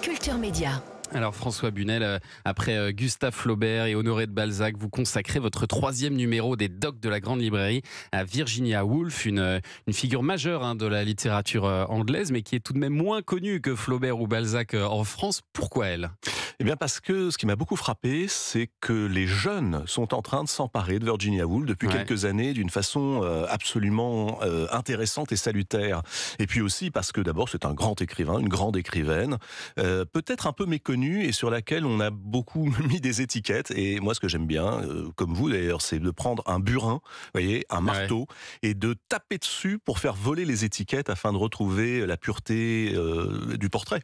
Culture Média. Alors François Bunel, après Gustave Flaubert et Honoré de Balzac, vous consacrez votre 3e numéro des Docs de la Grande Librairie à Virginia Woolf, une figure majeure de la littérature anglaise, mais qui est tout de même moins connue que Flaubert ou Balzac en France. Pourquoi elle ? Eh bien parce que ce qui m'a beaucoup frappé, c'est que les jeunes sont en train de s'emparer de Virginia Woolf depuis quelques années d'une façon absolument intéressante et salutaire. Et puis aussi parce que d'abord c'est un grand écrivain, une grande écrivaine, peut-être un peu méconnue et sur laquelle on a beaucoup mis des étiquettes. Et moi ce que j'aime bien, comme vous d'ailleurs, c'est de prendre un burin, vous voyez, un marteau, et de taper dessus pour faire voler les étiquettes afin de retrouver la pureté du portrait.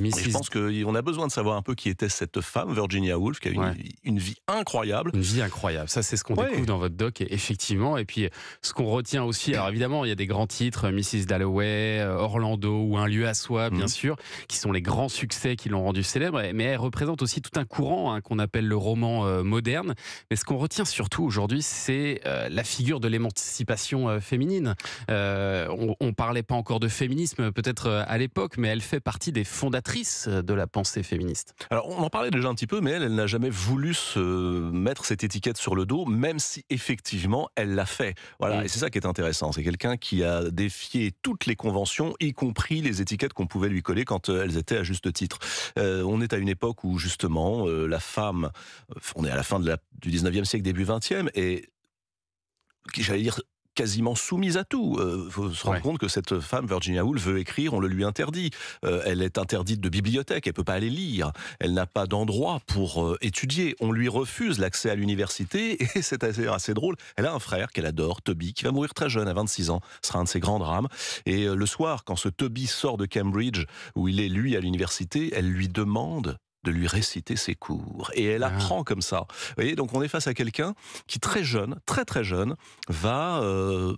Et je pense qu'on a besoin de savoir un peu qui était cette femme, Virginia Woolf, qui a une vie incroyable. Une vie incroyable, ça c'est ce qu'on découvre dans votre doc, effectivement. Et puis ce qu'on retient aussi, alors évidemment il y a des grands titres, Mrs. Dalloway, Orlando ou Un lieu à soi, bien sûr, qui sont les grands succès qui l'ont rendue célèbre, mais elle représente aussi tout un courant qu'on appelle le roman moderne. Mais ce qu'on retient surtout aujourd'hui, c'est la figure de l'émancipation féminine. On parlait pas encore de féminisme peut-être à l'époque, mais elle fait partie des fondatrice de la pensée féministe. Alors on en parlait déjà un petit peu, mais elle n'a jamais voulu se mettre cette étiquette sur le dos, même si effectivement elle l'a fait. Voilà, et c'est ça qui est intéressant. C'est quelqu'un qui a défié toutes les conventions, y compris les étiquettes qu'on pouvait lui coller quand elles étaient à juste titre. On est à une époque où justement la femme, on est à la fin du 19e siècle, début 20e, et j'allais dire quasiment soumise à tout. Faut se rendre compte que cette femme, Virginia Woolf, veut écrire, on le lui interdit. Elle est interdite de bibliothèque, elle peut pas aller lire. Elle n'a pas d'endroit pour étudier. On lui refuse l'accès à l'université et c'est assez drôle. Elle a un frère qu'elle adore, Toby, qui va mourir très jeune, à 26 ans. Ce sera un de ses grands drames. Et le soir, quand ce Toby sort de Cambridge, où il est lui à l'université, elle lui demande de lui réciter ses cours. Et elle apprend comme ça. Vous voyez, donc on est face à quelqu'un qui, très jeune, très très jeune, va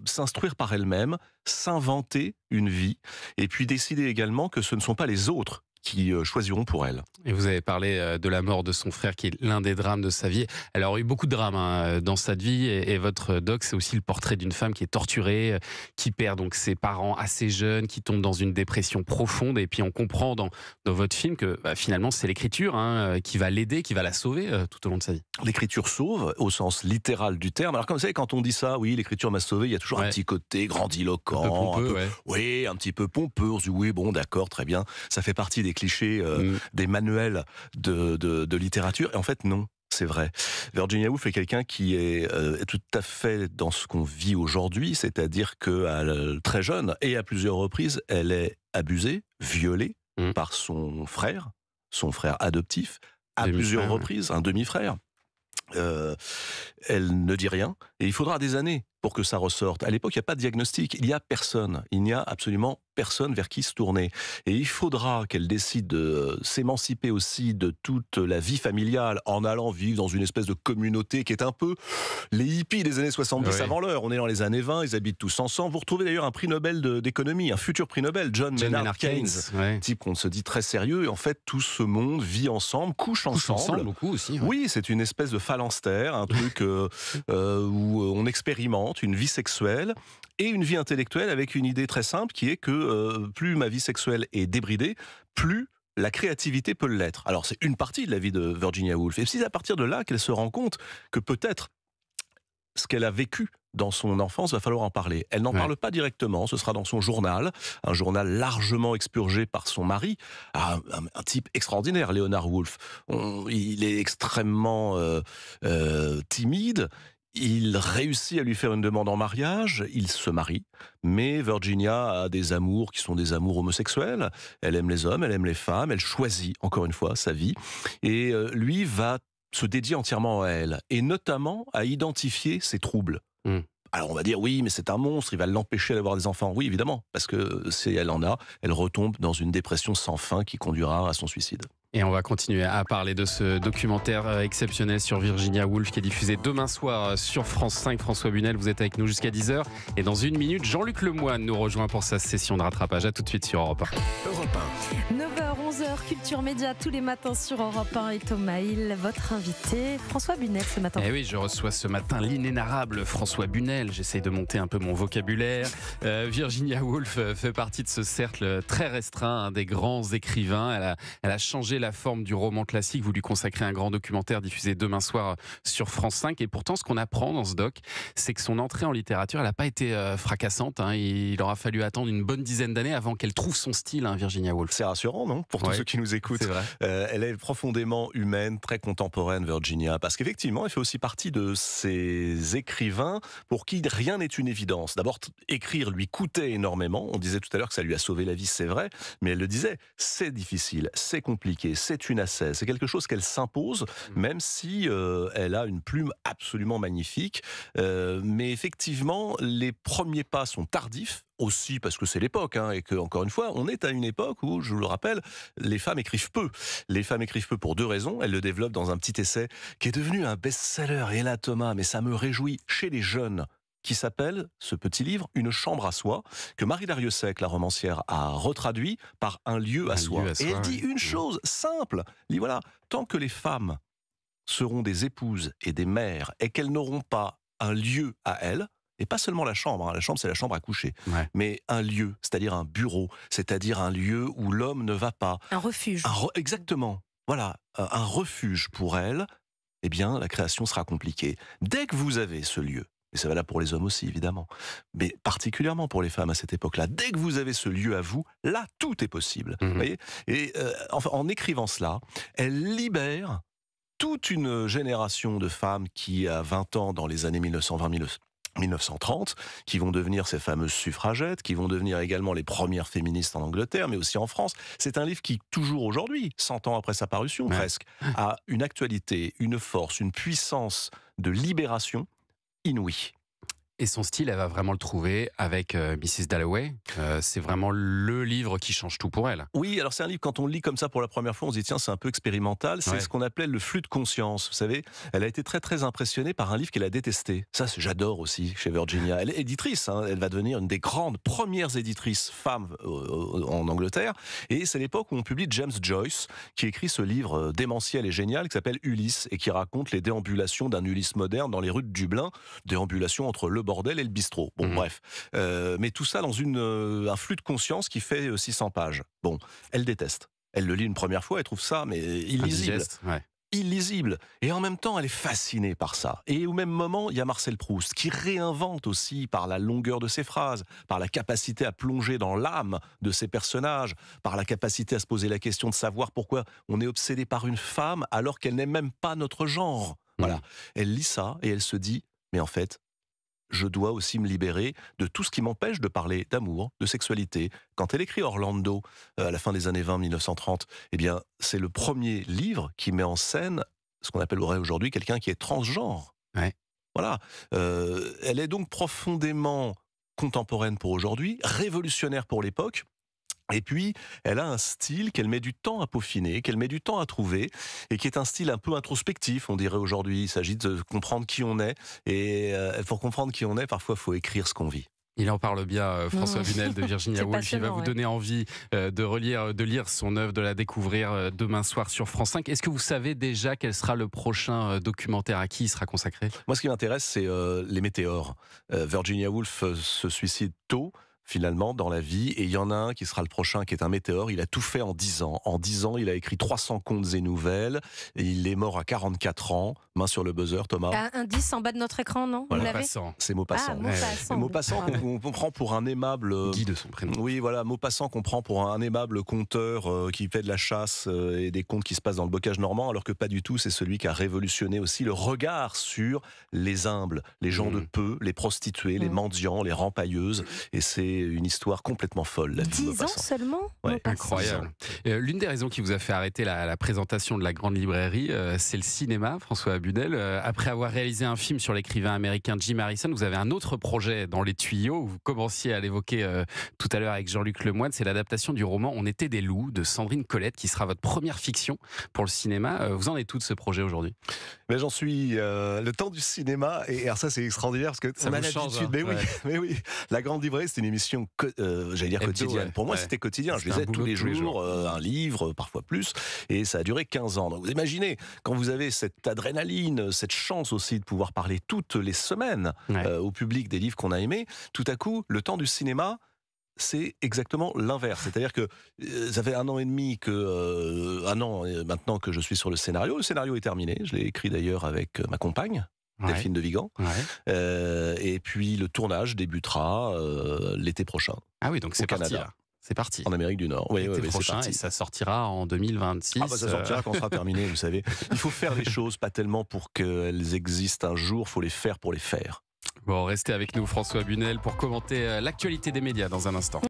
s'instruire par elle-même, s'inventer une vie, et puis décider également que ce ne sont pas les autres qui choisiront pour elle. Et vous avez parlé de la mort de son frère, qui est l'un des drames de sa vie. Elle a eu beaucoup de drames dans sa vie, et votre doc, c'est aussi le portrait d'une femme qui est torturée, qui perd donc ses parents assez jeunes, qui tombe dans une dépression profonde, et puis on comprend dans votre film que finalement c'est l'écriture qui va l'aider, qui va la sauver tout au long de sa vie. L'écriture sauve, au sens littéral du terme. Alors comme vous savez, quand on dit ça, oui, l'écriture m'a sauvé, il y a toujours un petit côté grandiloquent, un peu pompeux, oui, un petit peu pompeux. On se dit, oui, bon, d'accord, très bien, ça fait partie des clichés, des manuels de littérature. Et en fait, non. C'est vrai. Virginia Woolf est quelqu'un qui est tout à fait dans ce qu'on vit aujourd'hui, c'est-à-dire que très jeune et à plusieurs reprises, elle est abusée, violée par son frère adoptif, à plusieurs reprises, un demi-frère. Elle ne dit rien et il faudra des années pour que ça ressorte. À l'époque, il n'y a pas de diagnostic, il n'y a personne, il n'y a absolument personne vers qui se tourner. Et il faudra qu'elle décide de s'émanciper aussi de toute la vie familiale en allant vivre dans une espèce de communauté qui est un peu les hippies des années 70 avant l'heure. On est dans les années 20, ils habitent tous ensemble. Vous retrouvez d'ailleurs un prix Nobel d'économie, un futur prix Nobel, John Maynard Keynes, type qu'on se dit très sérieux. Et en fait, tout ce monde vit ensemble, couche ensemble beaucoup aussi. Oui, c'est une espèce de phalanstère, un truc où on expérimente une vie sexuelle et une vie intellectuelle avec une idée très simple qui est que plus ma vie sexuelle est débridée, plus la créativité peut l'être. Alors c'est une partie de la vie de Virginia Woolf. Et c'est à partir de là qu'elle se rend compte que peut-être ce qu'elle a vécu dans son enfance, va falloir en parler. Elle n'en parle pas directement, ce sera dans son journal, un journal largement expurgé par son mari, un type extraordinaire, Leonard Woolf. Il est extrêmement timide. Il réussit à lui faire une demande en mariage, il se marie, mais Virginia a des amours qui sont des amours homosexuels. Elle aime les hommes, elle aime les femmes, elle choisit, encore une fois, sa vie. Et lui va se dédier entièrement à elle, et notamment à identifier ses troubles. Alors on va dire, oui, mais c'est un monstre, il va l'empêcher d'avoir des enfants. Oui, évidemment, parce que si elle en a, elle retombe dans une dépression sans fin qui conduira à son suicide. Et on va continuer à parler de ce documentaire exceptionnel sur Virginia Woolf qui est diffusé demain soir sur France 5. François Bunel, vous êtes avec nous jusqu'à 10h. Et dans une minute, Jean-Luc Lemoyne nous rejoint pour sa session de rattrapage. À tout de suite sur Europe 1. Europe 9h, 11h, Culture Média tous les matins sur Europe 1 et Thomas Hill, votre invité. François Bunel ce matin. Eh oui, je reçois ce matin l'inénarrable François Bunel. J'essaye de monter un peu mon vocabulaire. Virginia Woolf fait partie de ce cercle très restreint des grands écrivains. Elle a changé la forme du roman classique. Vous lui consacrez un grand documentaire diffusé demain soir sur France 5. Et pourtant, ce qu'on apprend dans ce doc, c'est que son entrée en littérature, elle n'a pas été fracassante. Il aura fallu attendre une bonne dizaine d'années avant qu'elle trouve son style, Virginia Woolf. C'est rassurant, non? Pour tous ceux qui nous écoutent. C'est vrai. Elle est profondément humaine, très contemporaine, Virginia, parce qu'effectivement, elle fait aussi partie de ces écrivains pour qui rien n'est une évidence. D'abord, écrire lui coûtait énormément. On disait tout à l'heure que ça lui a sauvé la vie, c'est vrai, mais elle le disait, c'est difficile, c'est compliqué, c'est une ascèse, c'est quelque chose qu'elle s'impose, même si elle a une plume absolument magnifique. Mais effectivement, les premiers pas sont tardifs, aussi parce que c'est l'époque, et que, encore une fois, on est à une époque où, je vous le rappelle, les femmes écrivent peu. Les femmes écrivent peu pour deux raisons. Elles le développent dans un petit essai qui est devenu un best-seller, et là, Thomas, mais ça me réjouit, chez les jeunes, qui s'appelle, ce petit livre, Une chambre à soi, que Marie Dariussec, la romancière, a retraduit par Un lieu à soi. Et elle dit une chose simple, elle dit voilà, tant que les femmes seront des épouses et des mères, et qu'elles n'auront pas un lieu à elles, et pas seulement la chambre c'est la chambre à coucher, mais un lieu, c'est-à-dire un bureau, c'est-à-dire un lieu où l'homme ne va pas. Un refuge. Exactement, voilà, un refuge pour elle, eh bien la création sera compliquée. Dès que vous avez ce lieu, et c'est valable pour les hommes aussi évidemment, mais particulièrement pour les femmes à cette époque-là, dès que vous avez ce lieu à vous, là tout est possible. Vous voyez, et en écrivant cela, elle libère toute une génération de femmes qui, à 20 ans, dans les années 1920-1930, qui vont devenir ces fameuses suffragettes, qui vont devenir également les premières féministes en Angleterre, mais aussi en France. C'est un livre qui, toujours aujourd'hui, 100 ans après sa parution presque, a une actualité, une force, une puissance de libération inouïe. Et son style, elle va vraiment le trouver avec Mrs. Dalloway. C'est vraiment le livre qui change tout pour elle. Oui, alors c'est un livre, quand on le lit comme ça pour la première fois, on se dit tiens, c'est un peu expérimental. C'est ce qu'on appelait le flux de conscience. Vous savez, elle a été très très impressionnée par un livre qu'elle a détesté. Ça, j'adore aussi chez Virginia. Elle est éditrice, elle va devenir une des grandes premières éditrices femmes en Angleterre. Et c'est l'époque où on publie James Joyce, qui écrit ce livre démentiel et génial qui s'appelle Ulysse et qui raconte les déambulations d'un Ulysse moderne dans les rues de Dublin, déambulations entre le bordel et le bistrot. Bon, bref. Mais tout ça dans un flux de conscience qui fait 600 pages. Bon, elle déteste. Elle le lit une première fois, elle trouve ça, mais illisible. Illisible. Et en même temps, elle est fascinée par ça. Et au même moment, il y a Marcel Proust, qui réinvente aussi par la longueur de ses phrases, par la capacité à plonger dans l'âme de ses personnages, par la capacité à se poser la question de savoir pourquoi on est obsédé par une femme alors qu'elle n'est même pas notre genre. Voilà. Elle lit ça et elle se dit, mais en fait, je dois aussi me libérer de tout ce qui m'empêche de parler d'amour, de sexualité. Quand elle écrit Orlando, à la fin des années 20, 1930, eh bien, c'est le premier livre qui met en scène ce qu'on appellerait aujourd'hui quelqu'un qui est transgenre. Voilà. Elle est donc profondément contemporaine pour aujourd'hui, révolutionnaire pour l'époque. Et puis, elle a un style qu'elle met du temps à peaufiner, qu'elle met du temps à trouver, et qui est un style un peu introspectif, on dirait aujourd'hui. Il s'agit de comprendre qui on est, et pour comprendre qui on est, parfois, il faut écrire ce qu'on vit. Il en parle bien, François Bunel de Virginia Woolf. Il va vous donner envie de lire son œuvre, de la découvrir demain soir sur France 5. Est-ce que vous savez déjà quel sera le prochain documentaire, à qui il sera consacré? Moi, ce qui m'intéresse, c'est les météores. Virginia Woolf se suicide tôt, finalement, dans la vie. Et il y en a un qui sera le prochain, qui est un météore. Il a tout fait en 10 ans. En 10 ans, il a écrit 300 contes et nouvelles. Et il est mort à 44 ans. Main sur le buzzer, Thomas. Un 10 en bas de notre écran, non? Voilà. C'est Maupassant. Maupassant qu'on prend pour un aimable... Guy de son prénom. Oui, voilà, Maupassant qu'on prend pour un aimable conteur qui fait de la chasse et des contes qui se passent dans le bocage normand, alors que pas du tout. C'est celui qui a révolutionné aussi le regard sur les humbles, les gens de peu, les prostituées, les mendiants, les rempailleuses. Et c'est une histoire complètement folle. La vie de 10 ans Maupassant. seulement Ouais, Maupassant. Incroyable. L'une des raisons qui vous a fait arrêter la présentation de la grande librairie, c'est le cinéma, François Bunel. Après avoir réalisé un film sur l'écrivain américain Jim Harrison, vous avez un autre projet dans les tuyaux. Vous commenciez à l'évoquer tout à l'heure avec Jean-Luc Lemoyne. C'est l'adaptation du roman On était des loups de Sandrine Colette, qui sera votre première fiction pour le cinéma. Vous en êtes tout de ce projet aujourd'hui? Mais j'en suis le temps du cinéma, et alors ça c'est extraordinaire parce que Ça on a vous change, l'habitude. hein. Mais oui, Ouais. mais oui. La Grande Librairie, c'est une émission, j'allais dire Hebdo, quotidienne. ouais. Pour moi, Ouais. c'était quotidien. Je C'était un lisais tous boulot les de tous les jours, jours. un livre, parfois plus, et ça a duré 15 ans. Donc vous imaginez, quand vous avez cette adrénaline, cette chance aussi de pouvoir parler toutes les semaines Ouais. au public des livres qu'on a aimés, tout à coup, le temps du cinéma, c'est exactement l'inverse. C'est-à-dire que ça fait 1 an et demi maintenant que je suis sur le scénario. Le scénario est terminé. Je l'ai écrit d'ailleurs avec ma compagne, Ouais. Delphine de Vigan. Ouais. Et puis le tournage débutera l'été prochain, Ah oui, donc c'est Au parti Canada. là. C'est parti. en Amérique du Nord. Oui, L'été c'est prochain, parti. et ça sortira en 2026. Ah bah ça sortira quand on sera terminé, vous savez. Il faut faire les choses, pas tellement pour qu'elles existent un jour, il faut les faire pour les faire. Bon, restez avec nous, François Bunel, pour commenter l'actualité des médias dans un instant.